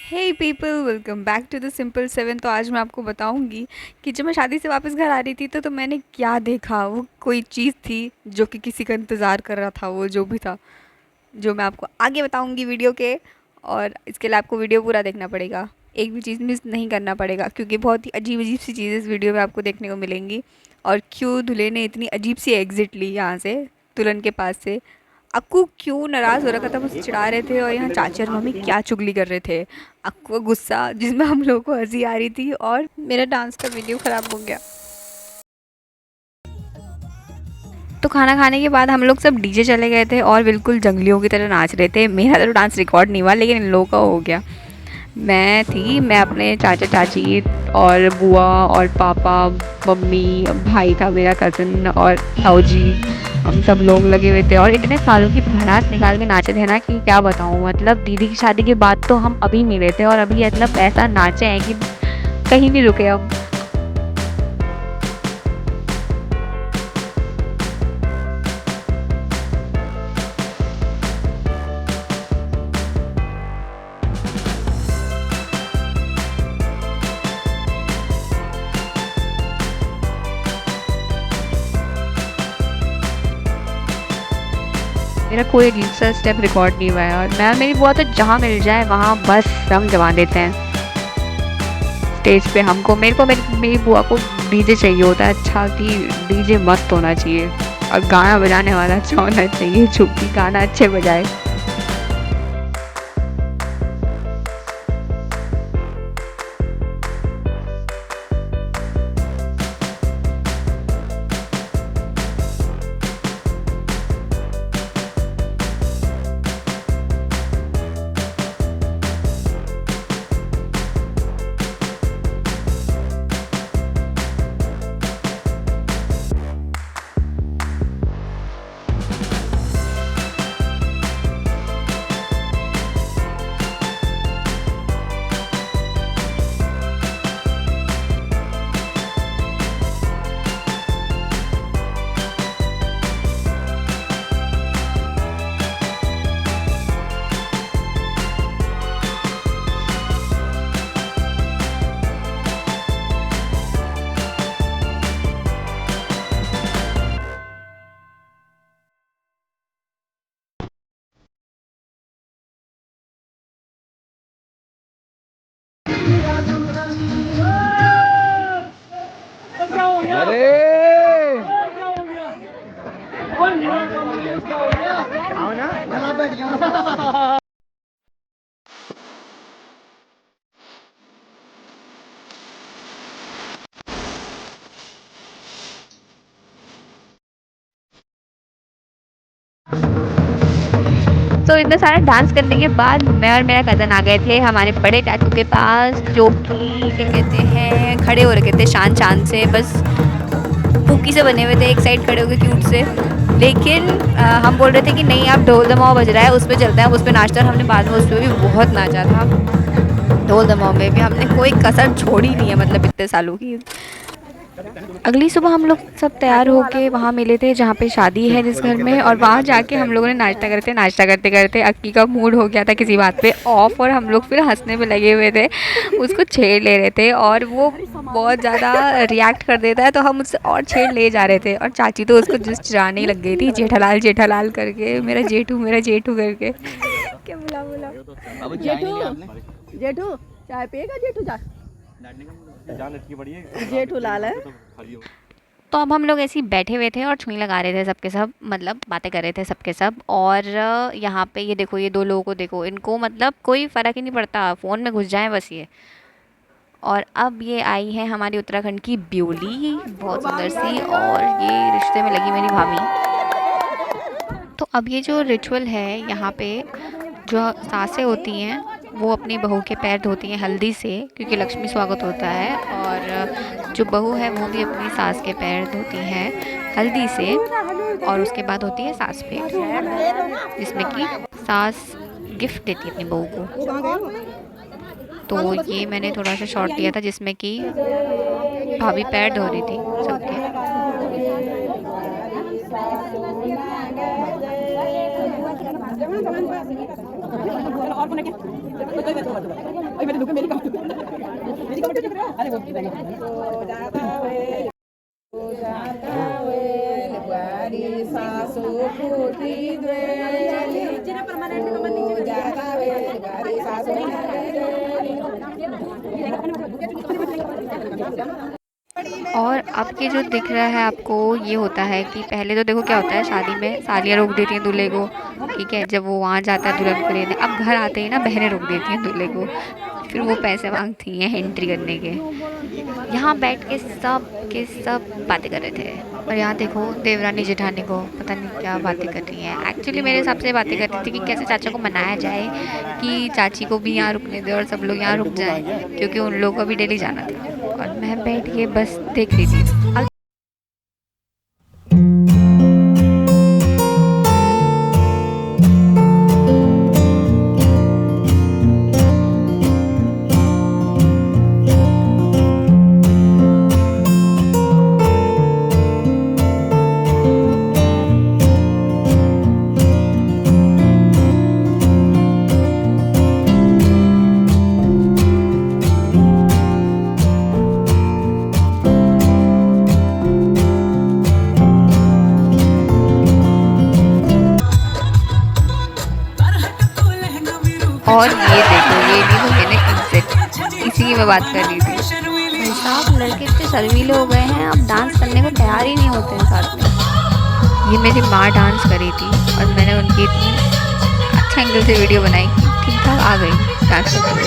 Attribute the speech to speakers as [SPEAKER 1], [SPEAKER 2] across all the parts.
[SPEAKER 1] Hey people, welcome back to the Simple Seven. तो आज मैं आपको बताऊंगी कि जब मैं शादी से वापस घर आ रही थी तो मैंने क्या देखा। वो कोई चीज़ थी जो कि किसी का इंतज़ार कर रहा था। वो जो भी था, जो मैं आपको आगे बताऊंगी वीडियो के। और इसके लिए आपको वीडियो पूरा देखना पड़ेगा, एक भी चीज़ मिस नहीं करना पड़ेगा, क्योंकि बहुत ही अजीब अजीब सी चीज़ें इस वीडियो में आपको देखने को मिलेंगी। और क्यों दूल्हे ने इतनी अजीब सी एग्ज़िट ली यहाँ से, दुल्हन के पास से। अक्कू क्यों नाराज़ हो रखा था, मुझसे चिढ़ा रहे थे, और यहाँ चाचा और मम्मी क्या चुगली कर रहे थे। अक्कू का गुस्सा जिसमें हम लोगों को हंसी आ रही थी, और मेरा डांस का वीडियो ख़राब हो गया। तो खाना खाने के बाद हम लोग सब डीजे चले गए थे और बिल्कुल जंगलियों की तरह नाच रहे थे। मेरा तो डांस रिकॉर्ड नहीं हुआ, लेकिन इन लोगों का हो गया। मैं अपने चाचा चाची और बुआ और पापा, मम्मी, भाई था मेरा कज़न और ताऊ जी, हम सब लोग लगे हुए थे और इतने सालों की बारात निकाल के नाचे थे ना कि क्या बताऊँ। मतलब दीदी की शादी के बाद तो हम अभी मिले थे और अभी मतलब ऐसा नाचे हैं कि कहीं भी रुके हम। मेरा कोई दूसरा स्टेप रिकॉर्ड नहीं हुआ है और मैं और मेरी बुआ तो जहाँ मिल जाए वहाँ बस हम जमा देते हैं स्टेज पे। मेरी बुआ को डीजे चाहिए होता है, अच्छा कि डीजे मस्त होना चाहिए और गाना बजाने वाला अच्छा होना चाहिए जो कि गाना अच्छे बजाए। तो इतना सारा डांस करने के बाद मैं और मेरा कज़न आ गए थे हमारे बड़े चाचू के पास, जो कि क्या कहते हैं, खड़े हो रखे थे शान शान से, बस फूकी से बने हुए थे, एक साइड खड़े हो गए क्यूट से। लेकिन हम बोल रहे थे कि नहीं, आप ढोल दमाओ बज रहा है, उस पर चलते हैं, उस पर नाचते हैं। और हमने बाद में उस पर भी बहुत नाचा था। ढोल दमाओ में भी हमने कोई कसर छोड़ी नहीं है, मतलब इतने सालों की। अगली सुबह हम लोग सब तैयार होके वहाँ मिले थे जहाँ पे शादी है जिस घर में, और वहाँ जाके हम लोगों ने नाश्ता करते करते अक्की का मूड हो गया था किसी बात पे ऑफ, और हम लोग फिर हंसने में लगे हुए थे, उसको छेड़ ले रहे थे और वो बहुत ज़्यादा रिएक्ट कर देता है, तो हम उससे और छेड़ ले जा रहे थे। और चाची तो उसको जस्ट चिढ़ाने ही लग गई थी, जेठालाल जेठालाल करके, मेरा जेठू करके। क्या बोला बोला
[SPEAKER 2] जेठू जेठू चाय पिएगा जेठू जा जान लटकी पड़ी है जेठू लाल है।
[SPEAKER 1] तो अब हम लोग ऐसे ही बैठे हुए थे और छुई लगा रहे थे सबके सब, मतलब बातें कर रहे थे सबके सब। और यहाँ पे ये देखो, ये दो लोगों को देखो, इनको मतलब कोई फ़र्क ही नहीं पड़ता, फ़ोन में घुस जाएं बस ये। और अब ये आई है हमारी उत्तराखंड की ब्यूली, बहुत सुंदर सी, और ये रिश्ते में लगी मेरी भाभी। तो अब ये जो रिचुअल है यहाँ पे, जो सासें होती हैं वो अपनी बहू के पैर धोती हैं हल्दी से, क्योंकि लक्ष्मी स्वागत होता है। और जो बहू है वो भी अपनी सास के पैर धोती हैं हल्दी से। और उसके बाद होती है सास पे, जिसमें कि सास गिफ्ट देती है अपनी बहू को। तो ये मैंने थोड़ा सा शॉर्ट लिया था जिसमें कि भाभी पैर धो रही थी सबके। और अब के जो दिख रहा है आपको ये होता है कि पहले तो देखो क्या होता है, शादी में सालियाँ रोक देती हैं दूल्हे को, ठीक है, जब वो वहाँ जाता है दुल्हन को लेने। अब घर आते ही ना बहनें रोक देती हैं दूल्हे को, फिर वो पैसे मांगती हैं एंट्री करने के। यहाँ बैठ के सब बातें कर रहे थे। और यहाँ देखो देवरानी जेठानी को पता नहीं क्या बातें कर रही हैं। एक्चुअली मेरे हिसाब से बातें कर रही थी कि कैसे चाचा को मनाया जाए कि चाची को भी यहाँ रुकने दे और सब लोग यहाँ रुक जाएं, क्योंकि उन लोगों को भी डेली जाना था। और मैं बैठ के बस देख रही थी। अब और ये देखो ये भी हो गए ना एग्जिट, इसी की मैं बात कर रही थी। भाई साहब लड़के इतने शर्मीले हो गए हैं, अब डांस करने को तैयार ही नहीं होते हैं साथ में। ये मेरी माँ डांस करी थी और मैंने उनकी इतनी अच्छे एंगल से वीडियो बनाई कि ठीक ठाक आ गई डांस करते हुए।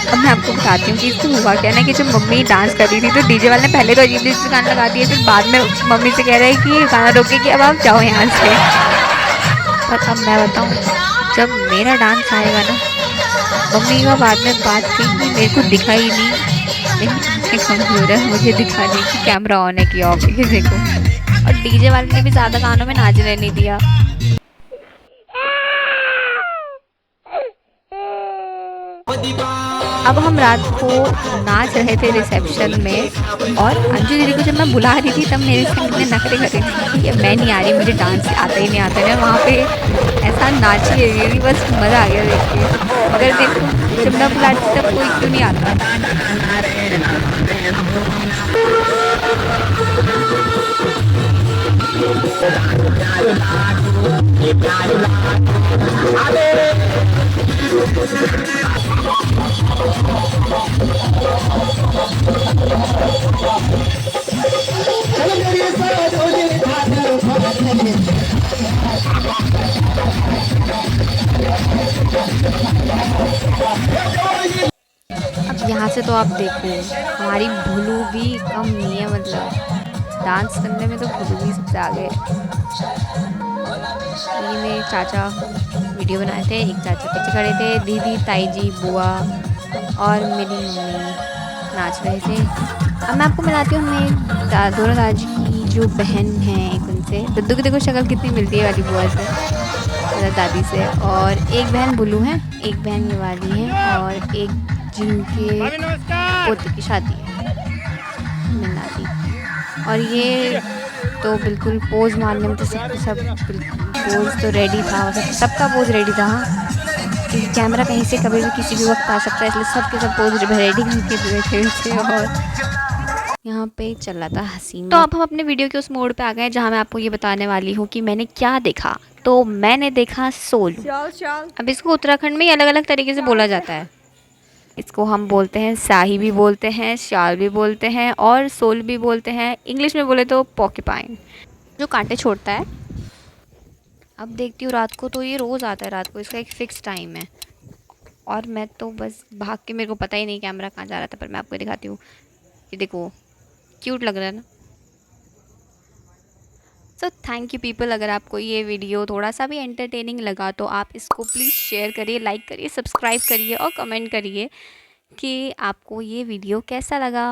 [SPEAKER 1] अब मैं आपको बताती हूँ कि इसको हुआ क्या ना कि जब मम्मी डांस कर रही थी तो डीजे वाले ने पहले तो अजीब से गाना लगा दिए, फिर बाद में मम्मी से कह रहे हैं कि ये गाना रोके कि अब आप जाओ यहाँ से। पर अब मैं बताऊँ, जब मेरा डांस आएगा ना, मम्मी का बाद में बात थी कि मेरे को दिखा ही नहीं, लेकिन कमजोर है, मुझे दिखाने की कैमरा ऑन है कि ऑफ है किसी को। और डीजे वाले ने भी ज़्यादा गानों में नाचने नहीं दिया। अब हम रात को नाच रहे थे रिसेप्शन में, और अंजू दीदी को जब मैं बुला रही थी तब मेरे से इतने नखरे कर रही थी कि मैं नहीं आ रही, मुझे डांस आता ही नहीं आता है। वहाँ पे ऐसा नाच रही थी, बस मज़ा आ गया देख के। मगर देखो जब मैं बुलाती तब कोई क्यों नहीं आता। अब यहाँ से तो आप देखो हमारी भुलू भी कम नहीं है, मतलब डांस करने में तो भुलू भी सबसे आगे है। ये मेरे चाचा वीडियो बनाए थे, एक चाचा पीछे खड़े थे, दीदी ताई जी बुआ और मेरी मम्मी नाच रहे थे। अब मैं आपको मिलाती हूँ मेरे दोनों दादी की जो बहन हैं, एक उनसे दुद्दू की देखो शक्ल कितनी मिलती है वाली बुआ से, मतलब दादी से। और एक बहन बुलू है, एक बहन ये वाली है, और एक जिनके पोते की शादी है नन्ना दी। और ये तो बिल्कुल पोज मारने में तो सब पोज तो रेडी था, सबका पोज रेडी था। क्योंकि कैमरा कहीं से कभी भी किसी भी वक्त आ सकता है, इसलिए सबके सब पोज रेडी करके बैठे थे। और यहाँ पे चल रहा था हसीन। तो अब हम अपने वीडियो के उस मोड पे आ गए जहाँ मैं आपको ये बताने वाली हूँ कि मैंने क्या देखा। तो मैंने देखा सोल। अब इसको उत्तराखंड में अलग अलग तरीके से बोला जाता है। इसको हम बोलते हैं शाही भी बोलते हैं, शाल भी बोलते हैं, और सोल भी बोलते हैं। इंग्लिश में बोले तो पॉर्क्यूपाइन, जो कांटे छोड़ता है। अब देखती हूँ रात को, तो ये रोज़ आता है रात को, इसका एक फ़िक्स टाइम है। और मैं तो बस भाग के, मेरे को पता ही नहीं कैमरा कहाँ जा रहा था, पर मैं आपको दिखाती हूँ। ये देखो क्यूट लग रहा है ना। सो थैंक यू पीपल, अगर आपको ये वीडियो थोड़ा सा भी एंटरटेनिंग लगा तो आप इसको प्लीज़ शेयर करिए, लाइक करिए, सब्सक्राइब करिए और कमेंट करिए कि आपको ये वीडियो कैसा लगा।